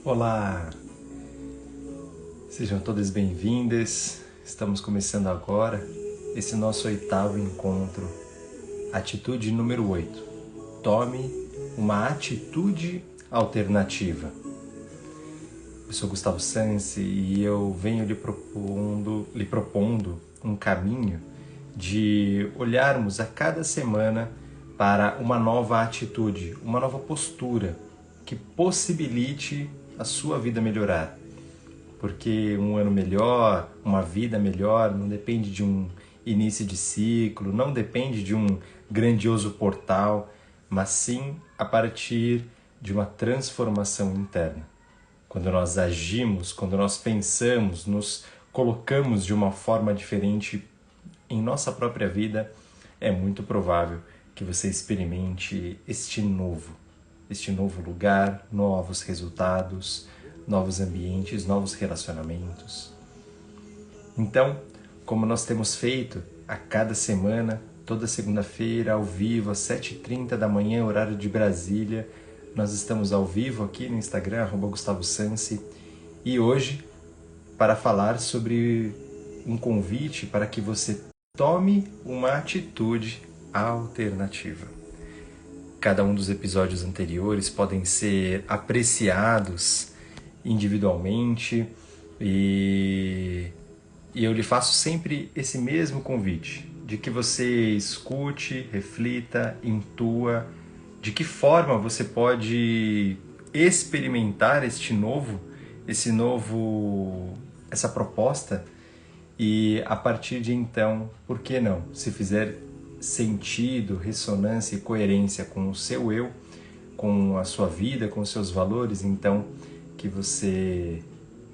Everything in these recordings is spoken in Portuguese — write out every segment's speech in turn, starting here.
Olá, sejam todas bem-vindas. Estamos começando agora esse nosso 8º encontro, atitude número 8. Tome uma atitude alternativa. Eu sou Gustavo Sansi e eu venho lhe propondo um caminho de olharmos a cada semana para uma nova atitude, uma nova postura que possibilite a sua vida melhorar. Porque um ano melhor, uma vida melhor, não depende de um início de ciclo, não depende de um grandioso portal, mas sim a partir de uma transformação interna. Quando nós agimos, quando nós pensamos, nos colocamos de uma forma diferente em nossa própria vida, é muito provável que você experimente este novo lugar, novos resultados, novos ambientes, novos relacionamentos. Então, como nós temos feito a cada semana, toda segunda-feira, ao vivo, às 7h30 da manhã, horário de Brasília, nós estamos ao vivo aqui no Instagram, @GustavoSansi, e hoje para falar sobre um convite para que você tome uma atitude alternativa. Cada um dos episódios anteriores podem ser apreciados individualmente e eu lhe faço sempre esse mesmo convite, de que você escute, reflita, intua de que forma você pode experimentar essa proposta e a partir de então, por que não? Se fizer sentido, ressonância e coerência com o seu eu, com a sua vida, com os seus valores, então que você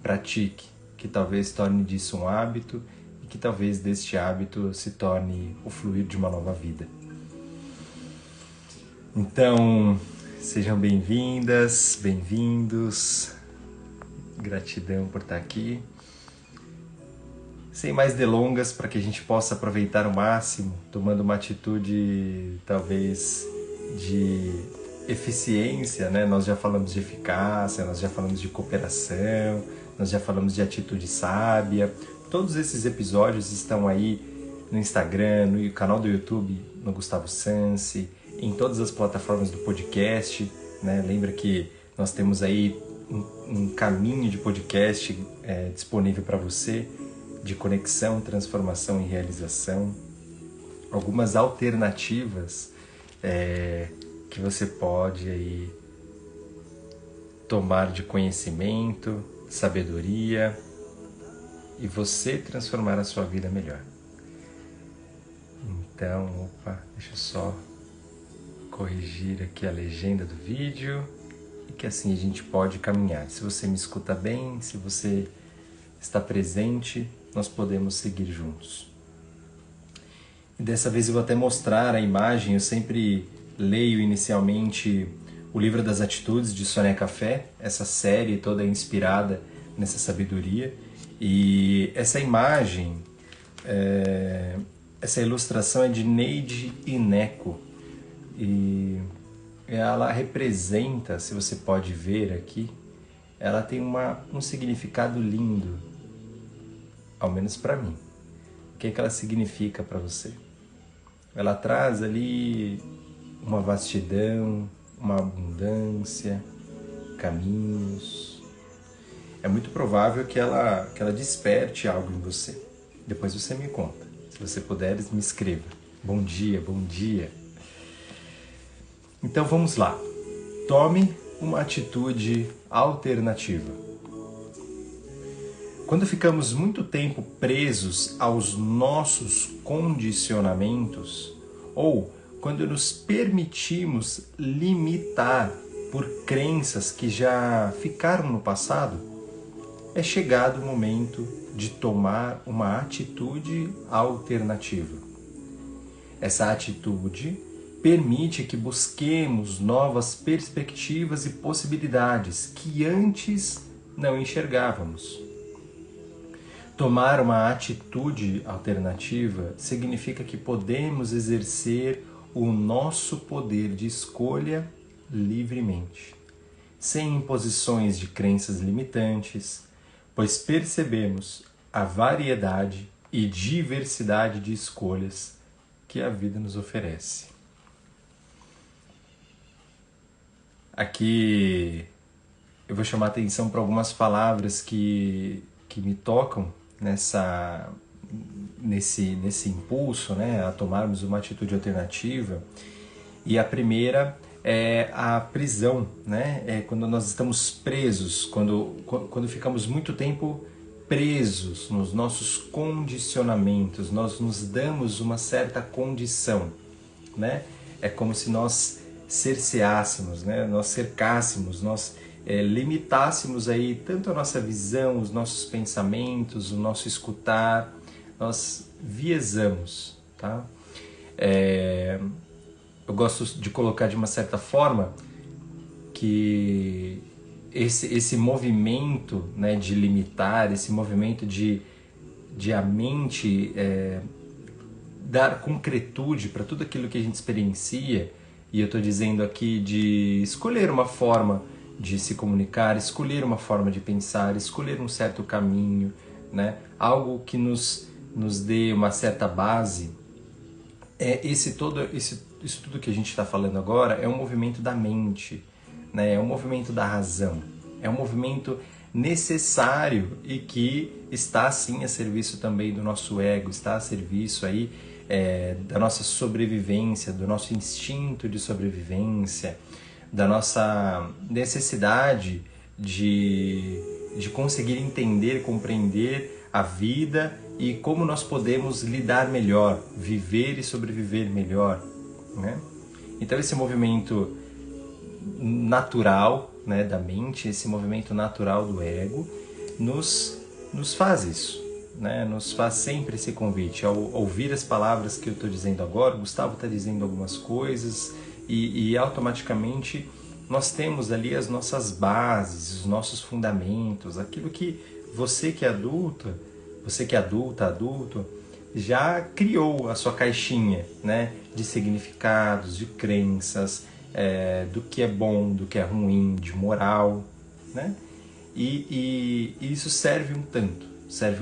pratique, que talvez torne disso um hábito e que talvez deste hábito se torne o fluir de uma nova vida. Então, sejam bem-vindas, bem-vindos, gratidão por estar aqui. Sem mais delongas, para que a gente possa aproveitar o máximo, tomando uma atitude talvez de eficiência, né? Nós já falamos de eficácia, nós já falamos de cooperação, nós já falamos de atitude sábia. Todos esses episódios estão aí no Instagram, no canal do YouTube, no Gustavo Sansi, em todas as plataformas do podcast, né? Lembra que nós temos aí um caminho de podcast disponível para você, de conexão, transformação e realização. Algumas alternativas que você pode aí tomar de conhecimento, sabedoria e você transformar a sua vida melhor. Então, deixa eu só corrigir aqui a legenda do vídeo e que assim a gente pode caminhar. Se você me escuta bem, se você está presente, nós podemos seguir juntos. E dessa vez eu vou até mostrar a imagem. Eu sempre leio inicialmente o Livro das Atitudes de Soneca Fé. Essa série toda é inspirada nessa sabedoria. E essa imagem, essa ilustração é de Neide Ineco. E ela representa, se você pode ver aqui, ela tem um significado lindo, ao menos para mim. O que ela significa para você? Ela traz ali uma vastidão, uma abundância, caminhos. É muito provável que ela desperte algo em você. Depois você me conta. Se você puder, me escreva. Bom dia, bom dia. Então vamos lá. Tome uma atitude alternativa. Quando ficamos muito tempo presos aos nossos condicionamentos, ou quando nos permitimos limitar por crenças que já ficaram no passado, é chegado o momento de tomar uma atitude alternativa. Essa atitude permite que busquemos novas perspectivas e possibilidades que antes não enxergávamos. Tomar uma atitude alternativa significa que podemos exercer o nosso poder de escolha livremente. sem imposições de crenças limitantes, pois percebemos a variedade e diversidade de escolhas que a vida nos oferece. Aqui eu vou chamar atenção para algumas palavras que me tocam nesse impulso, né, a tomarmos uma atitude alternativa. E a primeira é a prisão, né? É quando nós estamos presos, quando ficamos muito tempo presos nos nossos condicionamentos, nós nos damos uma certa condição, né? É como se nós cerceássemos, né? Nós cercássemos, nós limitássemos aí tanto a nossa visão, os nossos pensamentos, o nosso escutar, nós viesamos, tá? Eu gosto de colocar de uma certa forma que esse movimento, né, de limitar, esse movimento de a mente dar concretude para tudo aquilo que a gente experiencia, e eu estou dizendo aqui de escolher uma forma de se comunicar, escolher uma forma de pensar, escolher um certo caminho, né? Algo que nos dê uma certa base. Isso tudo que a gente está falando agora é um movimento da mente, né? É um movimento da razão, é um movimento necessário e que está sim a serviço também do nosso ego, está a serviço aí da nossa sobrevivência, do nosso instinto de sobrevivência, da nossa necessidade de conseguir entender, compreender a vida e como nós podemos lidar melhor, viver e sobreviver melhor, né? Então esse movimento natural, né, da mente, esse movimento natural do ego, nos faz isso, né? Nos faz sempre esse convite. Ao ouvir as palavras que eu estou dizendo agora, o Gustavo está dizendo algumas coisas e automaticamente nós temos ali as nossas bases, os nossos fundamentos, aquilo que você que é adulto, adulto, já criou a sua caixinha, né, de significados, de crenças, do que é bom, do que é ruim, de moral, né? E isso serve um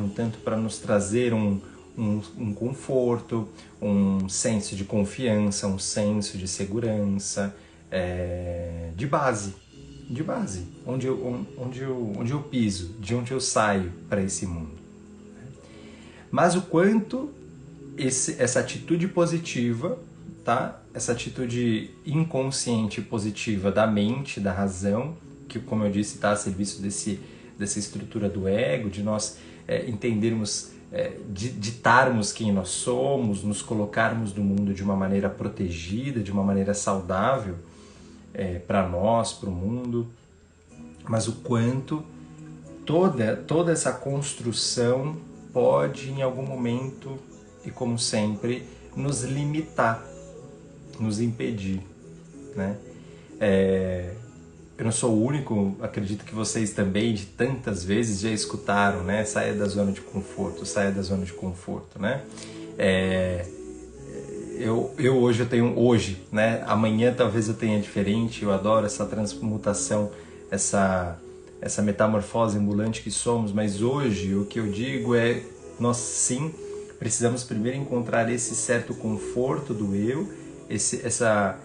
tanto para nos trazer um conforto, um senso de confiança, um senso de segurança, de base, onde eu piso, de onde eu saio para esse mundo. Mas o quanto essa atitude positiva, tá? Essa atitude inconsciente positiva da mente, da razão, que, como eu disse, está a serviço dessa estrutura do ego, de nós entendermos, ditarmos quem nós somos, nos colocarmos no mundo de uma maneira protegida, de uma maneira saudável para nós, para o mundo, mas o quanto toda essa construção pode, em algum momento, e como sempre, nos limitar, nos impedir, né? Eu não sou o único, acredito que vocês também, de tantas vezes, já escutaram, né? Saia da zona de conforto, né? Hoje eu tenho, né? Amanhã talvez eu tenha diferente, eu adoro essa transmutação, essa metamorfose ambulante que somos, mas hoje o que eu digo é, nós sim precisamos primeiro encontrar esse certo conforto do eu, essa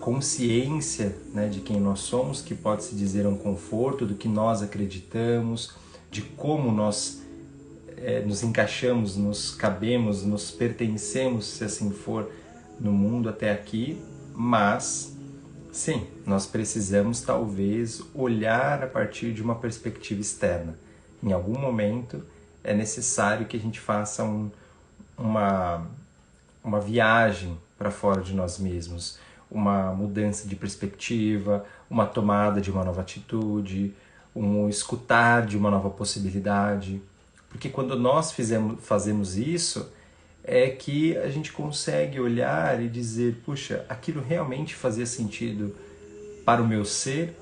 consciência, né, de quem nós somos, que pode se dizer um conforto, do que nós acreditamos, de como nós nos encaixamos, nos cabemos, nos pertencemos, se assim for, no mundo até aqui, mas sim, nós precisamos talvez olhar a partir de uma perspectiva externa. Em algum momento é necessário que a gente faça uma viagem para fora de nós mesmos, uma mudança de perspectiva, uma tomada de uma nova atitude, um escutar de uma nova possibilidade. Porque quando nós fazemos isso, é que a gente consegue olhar e dizer, puxa, aquilo realmente fazia sentido para o meu ser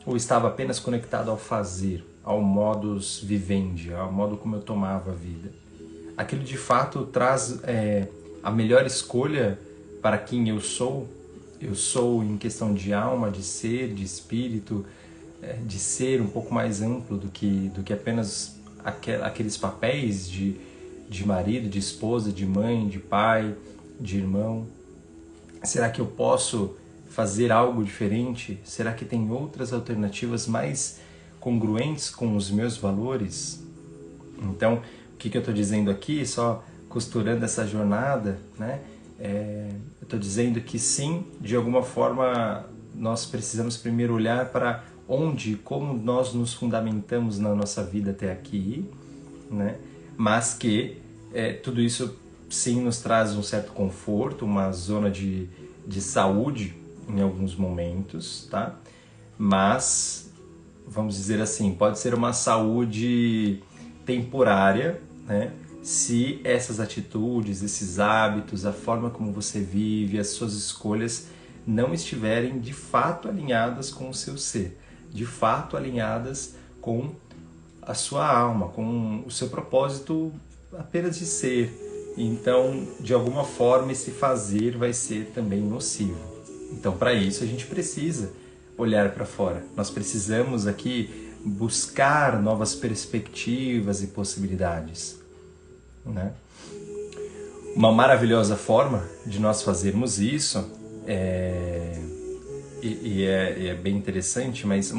ou estava apenas conectado ao fazer, ao modus vivendi, ao modo como eu tomava a vida? Aquilo de fato traz a melhor escolha para quem eu sou eu sou em questão de alma, de ser, de espírito, de ser um pouco mais amplo do que apenas aqueles papéis de marido, de esposa, de mãe, de pai, de irmão? Será que eu posso fazer algo diferente? Será que tem outras alternativas mais congruentes com os meus valores? Então, o que eu estou dizendo aqui, só costurando essa jornada, né? Eu estou dizendo que sim, de alguma forma, nós precisamos primeiro olhar para onde, como nós nos fundamentamos na nossa vida até aqui, né? Mas que tudo isso sim nos traz um certo conforto, uma zona de saúde em alguns momentos, tá? Mas, vamos dizer assim, pode ser uma saúde temporária, né? Se essas atitudes, esses hábitos, a forma como você vive, as suas escolhas não estiverem de fato alinhadas com o seu ser, de fato alinhadas com a sua alma, com o seu propósito apenas de ser. Então, de alguma forma, esse fazer vai ser também nocivo. Então, para isso, a gente precisa olhar para fora. Nós precisamos aqui buscar novas perspectivas e possibilidades, né? Uma maravilhosa forma de nós fazermos isso é bem interessante, mas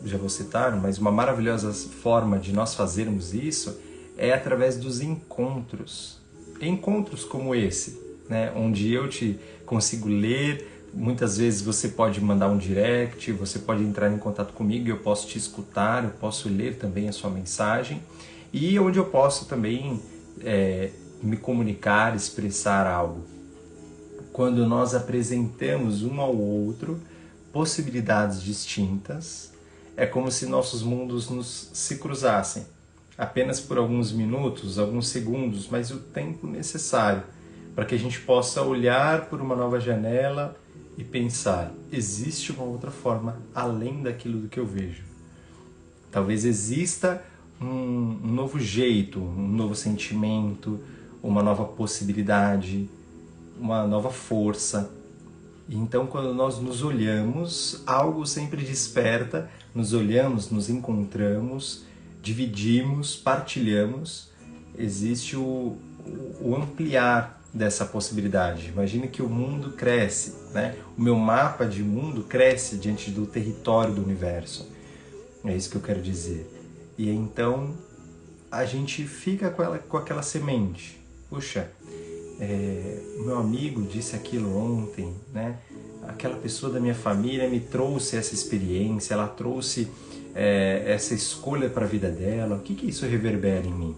já vou citar, mas uma maravilhosa forma de nós fazermos isso é através dos encontros. Encontros como esse, né? Onde eu te consigo ler, muitas vezes você pode mandar um direct, você pode entrar em contato comigo, eu posso te escutar, eu posso ler também a sua mensagem, e onde eu posso também me comunicar, expressar algo. Quando nós apresentamos um ao outro possibilidades distintas, é como se nossos mundos se cruzassem, apenas por alguns minutos, alguns segundos, mas o tempo necessário para que a gente possa olhar por uma nova janela e pensar, existe uma outra forma além daquilo do que eu vejo. Talvez exista um novo jeito, um novo sentimento, uma nova possibilidade, uma nova força. E então, quando nós nos olhamos, algo sempre desperta, nos olhamos, nos encontramos, dividimos, partilhamos, existe o ampliar dessa possibilidade. Imagine que o mundo cresce, né? O meu mapa de mundo cresce diante do território do universo. É isso que eu quero dizer. E então a gente fica com aquela semente. Puxa, meu amigo disse aquilo ontem, né? Aquela pessoa da minha família me trouxe essa experiência, ela trouxe essa escolha para a vida dela. O que isso reverbera em mim?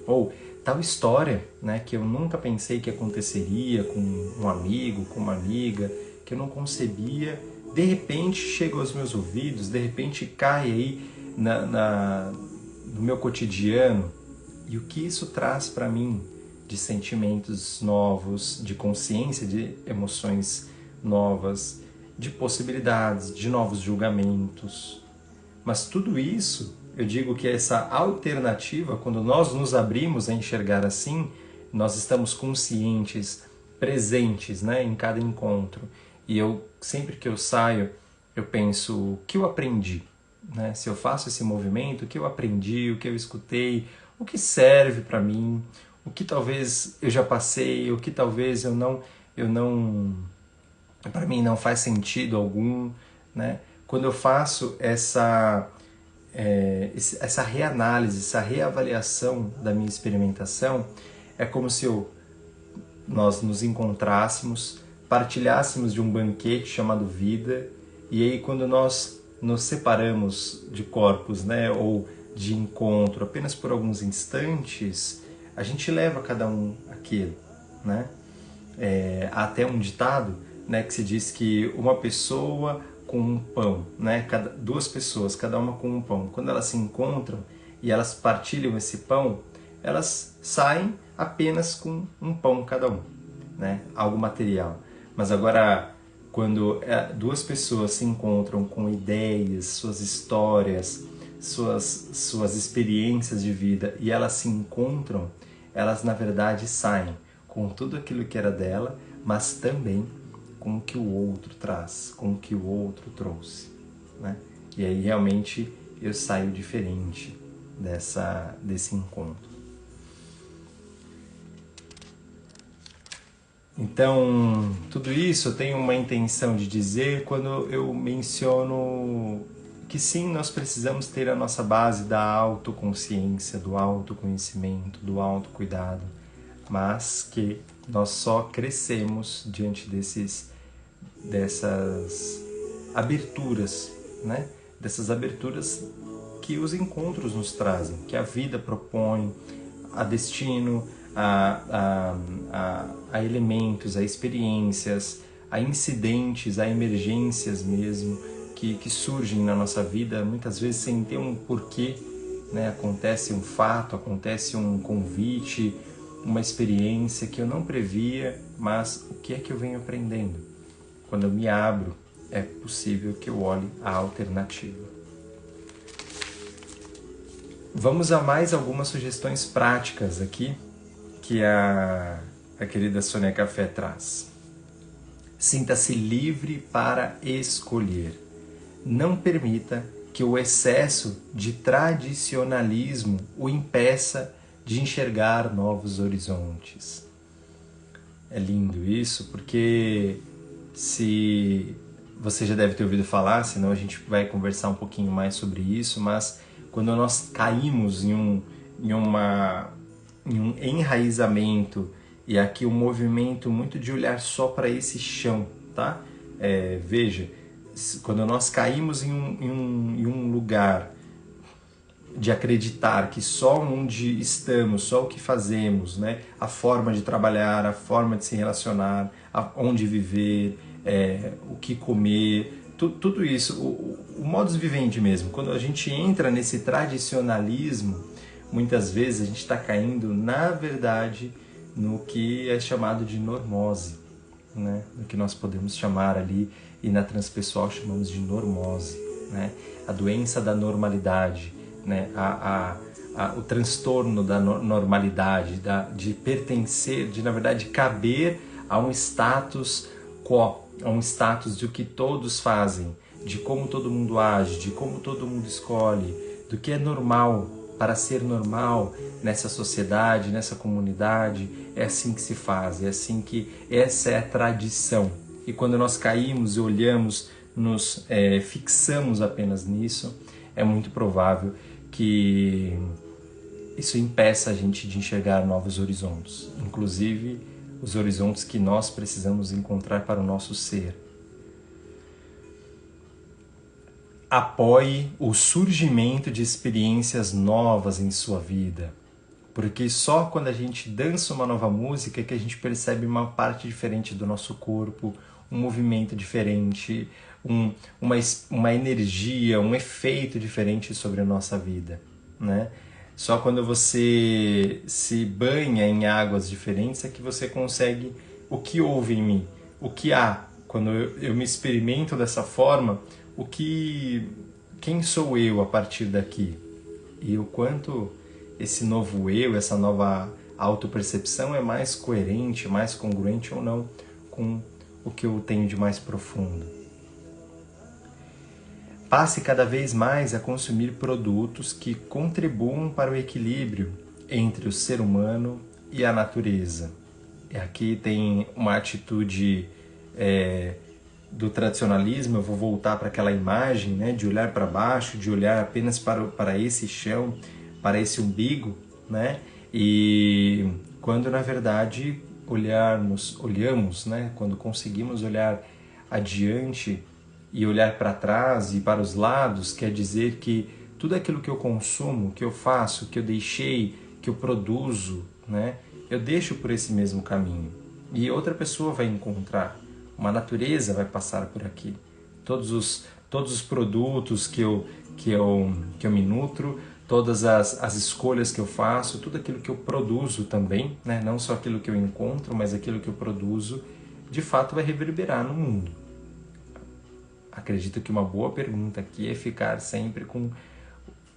Ou tal história, né, que eu nunca pensei que aconteceria com um amigo, com uma amiga, que eu não concebia, de repente chega aos meus ouvidos, de repente cai aí no meu cotidiano. E o que isso traz para mim de sentimentos novos, de consciência de emoções novas, de possibilidades, de novos julgamentos. Mas tudo isso, eu digo que essa alternativa, quando nós nos abrimos a enxergar assim, nós estamos conscientes, presentes, né, em cada encontro. E sempre que eu saio, eu penso, o que eu aprendi? Né? Se eu faço esse movimento, o que eu aprendi, o que eu escutei, o que serve para mim, o que talvez eu já passei, o que talvez eu não para mim não faz sentido algum, né? Quando eu faço essa reanálise, essa reavaliação da minha experimentação, é como se nós nos encontrássemos, partilhássemos de um banquete chamado vida, e aí quando nós nos separamos de corpos, né, ou de encontro apenas por alguns instantes, a gente leva cada um aquilo, né? Há até um ditado, né, que se diz que uma pessoa com um pão, né? Duas pessoas, cada uma com um pão. Quando elas se encontram e elas partilham esse pão, elas saem apenas com um pão cada um, né? Algo material. Mas agora, quando duas pessoas se encontram com ideias, suas histórias, suas experiências de vida, e elas se encontram, elas na verdade saem com tudo aquilo que era dela, mas também com o que o outro traz, com o que o outro trouxe, né? E aí realmente eu saio diferente desse encontro. Então, tudo isso eu tenho uma intenção de dizer quando eu menciono que sim, nós precisamos ter a nossa base da autoconsciência, do autoconhecimento, do autocuidado, mas que nós só crescemos diante dessas aberturas, né? Dessas aberturas que os encontros nos trazem, que a vida propõe, a destino, a elementos, a experiências, a incidentes, a emergências mesmo, que surgem na nossa vida, muitas vezes sem ter um porquê, né? Acontece um fato, acontece um convite, uma experiência que eu não previa, mas o que é que eu venho aprendendo? Quando eu me abro, é possível que eu olhe a alternativa. Vamos a mais algumas sugestões práticas aqui que a querida Sônia Café traz. Sinta-se livre para escolher. Não permita que o excesso de tradicionalismo o impeça de enxergar novos horizontes. É lindo isso, porque se você já deve ter ouvido falar, senão a gente vai conversar um pouquinho mais sobre isso, mas quando nós caímos em um enraizamento, e aqui um movimento muito de olhar só para esse chão, tá? Veja, quando nós caímos em um lugar de acreditar que só onde estamos, só o que fazemos, né? A forma de trabalhar, a forma de se relacionar, onde viver, o que comer, tudo isso, o modus vivendi mesmo. Quando a gente entra nesse tradicionalismo, muitas vezes a gente está caindo, na verdade, no que é chamado de normose, né? No que nós podemos chamar ali, e na transpessoal chamamos de normose, né? A doença da normalidade, né? O transtorno da normalidade, de pertencer, de na verdade caber a um status quo, a um status de o que todos fazem, de como todo mundo age, de como todo mundo escolhe, do que é normal para ser normal nessa sociedade, nessa comunidade. É assim que se faz, é assim que essa é a tradição. E quando nós caímos e olhamos, nos fixamos apenas nisso, é muito provável que isso impeça a gente de enxergar novos horizontes, inclusive os horizontes que nós precisamos encontrar para o nosso ser. Apoie o surgimento de experiências novas em sua vida, porque só quando a gente dança uma nova música é que a gente percebe uma parte diferente do nosso corpo, um movimento diferente, uma energia, um efeito diferente sobre a nossa vida, né? Só quando você se banha em águas diferentes é que você consegue o que houve em mim, o que há. Quando eu me experimento dessa forma, quem sou eu a partir daqui? E o quanto esse novo eu, essa nova autopercepção é mais coerente, mais congruente ou não com o que eu tenho de mais profundo. Passe cada vez mais a consumir produtos que contribuam para o equilíbrio entre o ser humano e a natureza. E aqui tem uma atitude do tradicionalismo. Eu vou voltar para aquela imagem, né, de olhar para baixo, de olhar apenas para esse chão, para esse umbigo, né? E quando na verdade olhamos, né, quando conseguimos olhar adiante e olhar para trás e para os lados, quer dizer que tudo aquilo que eu consumo, que eu faço, que eu deixei, que eu produzo, né, eu deixo por esse mesmo caminho. E outra pessoa vai encontrar, uma natureza vai passar por aqui. Todos os produtos que eu me nutro, todas as escolhas que eu faço, tudo aquilo que eu produzo também, né, não só aquilo que eu encontro, mas aquilo que eu produzo, de fato vai reverberar no mundo. Acredito que uma boa pergunta aqui é ficar sempre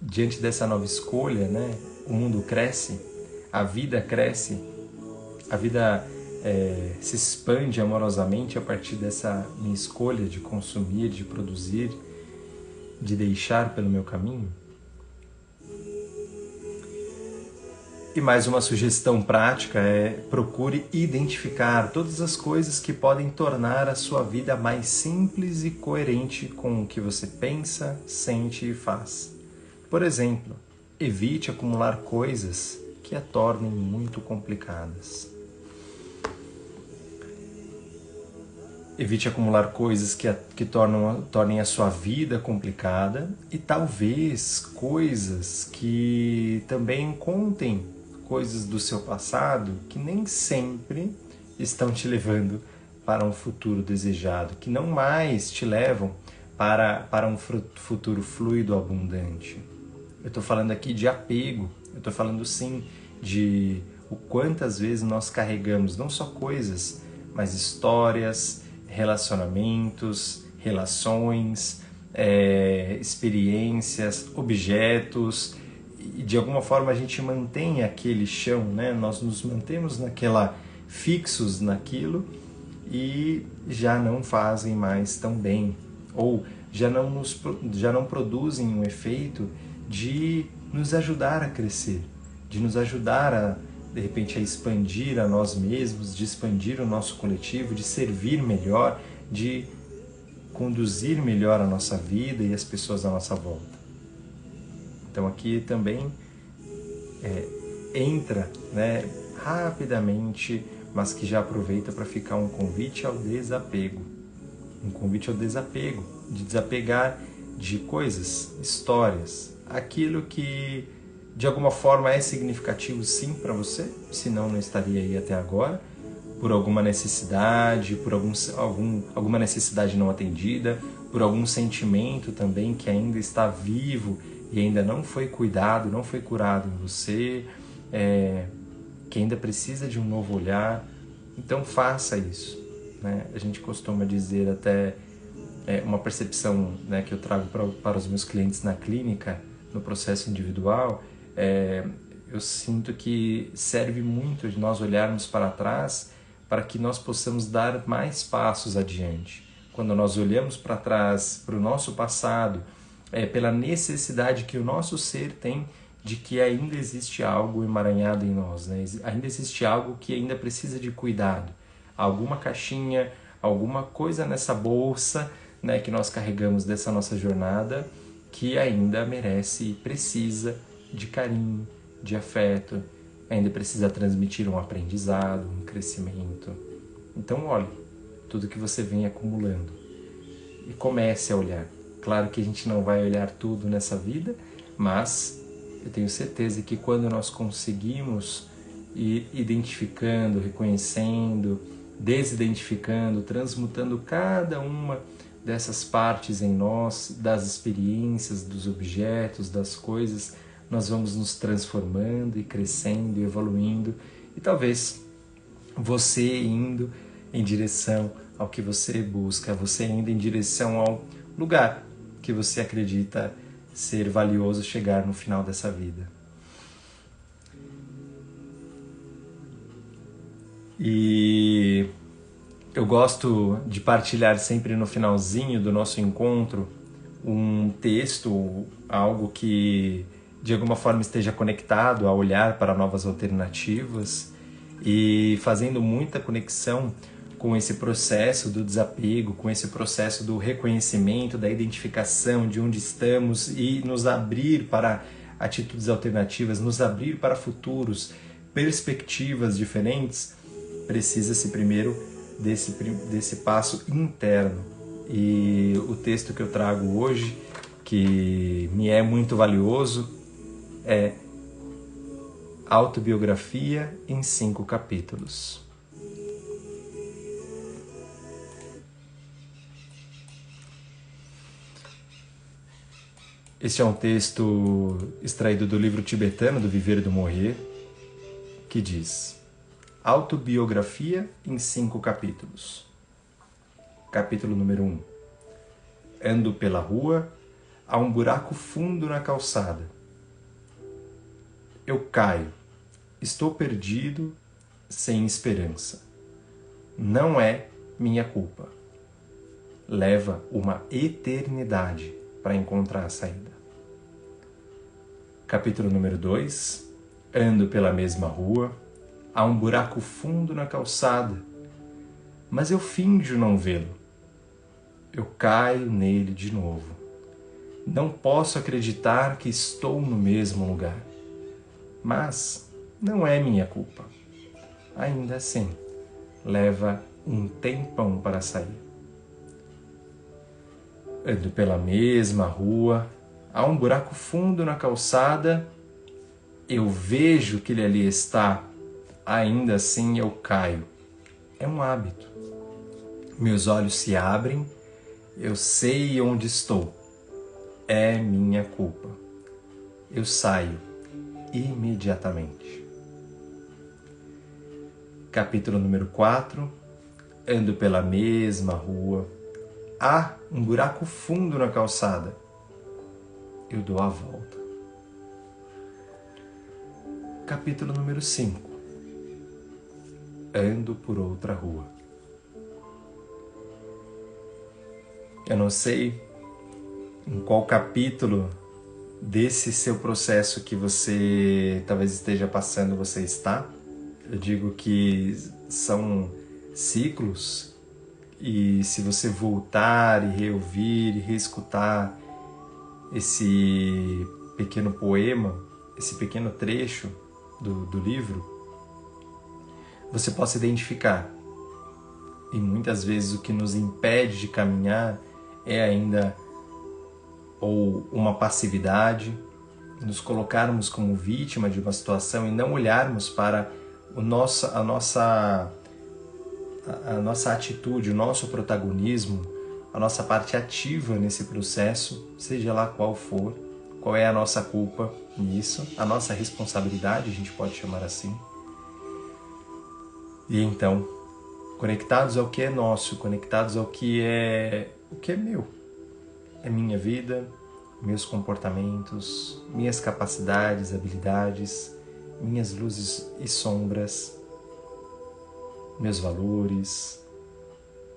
diante dessa nova escolha, né? O mundo cresce, a vida cresce, a vida se expande amorosamente a partir dessa minha escolha de consumir, de produzir, de deixar pelo meu caminho? E mais uma sugestão prática é: procure identificar todas as coisas que podem tornar a sua vida mais simples e coerente com o que você pensa, sente e faz. Por exemplo, evite acumular coisas que a tornem muito complicadas. Evite acumular coisas que tornem a sua vida complicada e talvez coisas que também contem coisas do seu passado que nem sempre estão te levando para um futuro desejado, que não mais te levam para um futuro fluido, abundante. Eu estou falando aqui de apego, eu estou falando sim de o quantas vezes nós carregamos não só coisas, mas histórias, relacionamentos, relações, experiências, objetos, e de alguma forma a gente mantém aquele chão, né? Nós nos mantemos fixos naquilo e já não fazem mais tão bem, ou já não produzem um efeito de nos ajudar a crescer, de nos ajudar de repente a expandir a nós mesmos, de expandir o nosso coletivo, de servir melhor, de conduzir melhor a nossa vida e as pessoas à nossa volta. Então aqui também entra, né, rapidamente, mas que já aproveita para ficar um convite ao desapego. Um convite ao desapego, de desapegar de coisas, histórias, aquilo que de alguma forma é significativo sim para você, senão não estaria aí até agora, por alguma necessidade, por alguma necessidade não atendida, por algum sentimento também que ainda está vivo e ainda não foi cuidado, não foi curado em você, que ainda precisa de um novo olhar. Então faça isso, né? A gente costuma dizer até uma percepção, né, que eu trago para os meus clientes na clínica, no processo individual, eu sinto que serve muito de nós olharmos para trás para que nós possamos dar mais passos adiante. Quando nós olhamos para trás, para o nosso passado, pela necessidade que o nosso ser tem de que ainda existe algo emaranhado em nós, né? Ainda existe algo que ainda precisa de cuidado. Alguma caixinha, alguma coisa nessa bolsa, né, que nós carregamos dessa nossa jornada que ainda merece e precisa de carinho, de afeto, ainda precisa transmitir um aprendizado, um crescimento. Então olhe tudo que você vem acumulando e comece a olhar. Claro que a gente não vai olhar tudo nessa vida, mas eu tenho certeza que quando nós conseguimos ir identificando, reconhecendo, desidentificando, transmutando cada uma dessas partes em nós, das experiências, dos objetos, das coisas, nós vamos nos transformando e crescendo e evoluindo, e talvez você indo em direção ao que você busca, você indo em direção ao lugar que você acredita ser valioso chegar no final dessa vida. E eu gosto de partilhar sempre no finalzinho do nosso encontro um texto, algo que de alguma forma esteja conectado a olhar para novas alternativas e fazendo muita conexão com esse processo do desapego, com esse processo do reconhecimento, da identificação de onde estamos e nos abrir para atitudes alternativas, nos abrir para futuros, perspectivas diferentes, precisa-se primeiro desse passo interno. E o texto que eu trago hoje, que me é muito valioso, é Autobiografia em 5 capítulos. Este é um texto extraído do livro tibetano do Viver e do Morrer, que diz: Autobiografia em 5 capítulos. Capítulo número 1. Ando pela rua, há um buraco fundo na calçada. Eu caio, estou perdido, sem esperança. não é minha culpa. Leva uma eternidade para encontrar a saída. Capítulo número 2. Ando pela mesma rua. Há um buraco fundo na calçada, mas eu finjo não vê-lo. Eu caio nele de novo. Não posso acreditar que estou no mesmo lugar. Mas não é minha culpa. Ainda assim, leva um tempão para sair. Ando pela mesma rua, há um buraco fundo na calçada, eu vejo que ele ali está, ainda assim eu caio. É um hábito. Meus olhos se abrem, eu sei onde estou. É minha culpa. Eu saio imediatamente. Capítulo número 4. Ando pela mesma rua. Há um buraco fundo na calçada. Eu dou a volta. Capítulo número 5. Ando por outra rua. Eu não sei em qual capítulo desse seu processo que você talvez esteja passando você está. Eu digo que são ciclos e se você voltar e reouvir e reescutar esse pequeno poema, esse pequeno trecho do livro, você possa identificar. E muitas vezes o que nos impede de caminhar é ainda ou uma passividade, nos colocarmos como vítima de uma situação e não olharmos para a nossa atitude, o nosso protagonismo, a nossa parte ativa nesse processo, seja lá qual for, qual é a nossa culpa nisso, a nossa responsabilidade, a gente pode chamar assim. E então, conectados ao que é nosso, conectados ao que é meu, é minha vida, meus comportamentos, minhas capacidades, habilidades, minhas luzes e sombras, meus valores,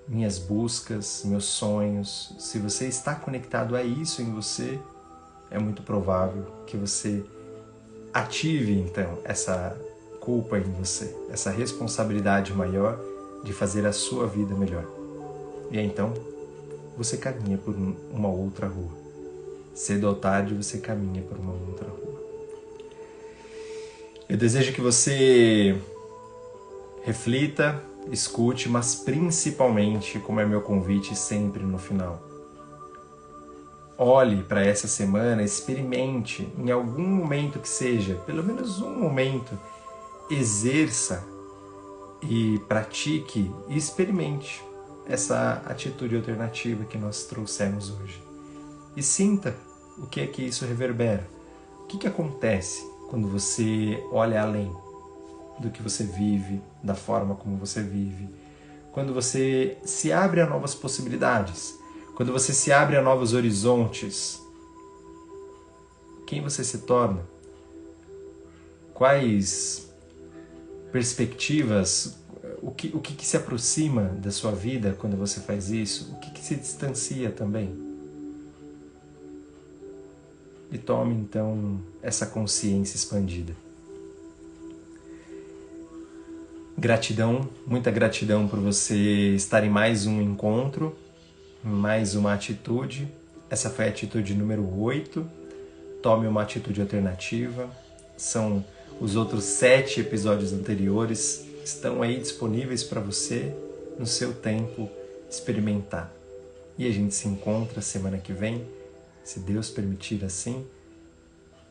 minhas buscas, meus sonhos. Se você está conectado a isso em você, é muito provável que você ative então essa culpa em você, essa responsabilidade maior de fazer a sua vida melhor. E então você caminha por uma outra rua. Cedo ou tarde você caminha por uma outra rua. Eu desejo que você reflita, escute, mas principalmente, como é meu convite sempre no final, olhe para essa semana, experimente em algum momento que seja, pelo menos um momento, exerça e pratique e experimente essa atitude alternativa que nós trouxemos hoje. E sinta o que é que isso reverbera. O que acontece quando você olha além do que você vive, da forma como você vive. Quando você se abre a novas possibilidades. Quando você se abre a novos horizontes. Quem você se torna? Quais perspectivas, o que se aproxima da sua vida quando você faz isso? O que se distancia também? E tome então essa consciência expandida. Gratidão, muita gratidão por você estar em mais um encontro, mais uma atitude. Essa foi a atitude número 8. Tome uma atitude alternativa. São os outros 7 episódios anteriores, estão aí disponíveis para você, no seu tempo, experimentar. E a gente se encontra semana que vem, se Deus permitir assim,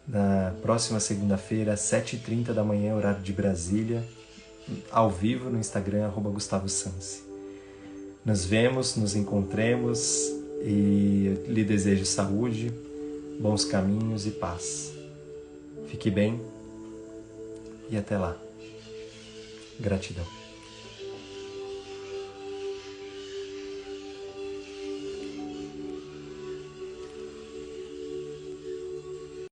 na próxima segunda-feira, às 7h30 da manhã, horário de Brasília, ao vivo no Instagram, @GustavoSansi. Nos vemos, nos encontremos e lhe desejo saúde, bons caminhos e paz. Fique bem e até lá. Gratidão.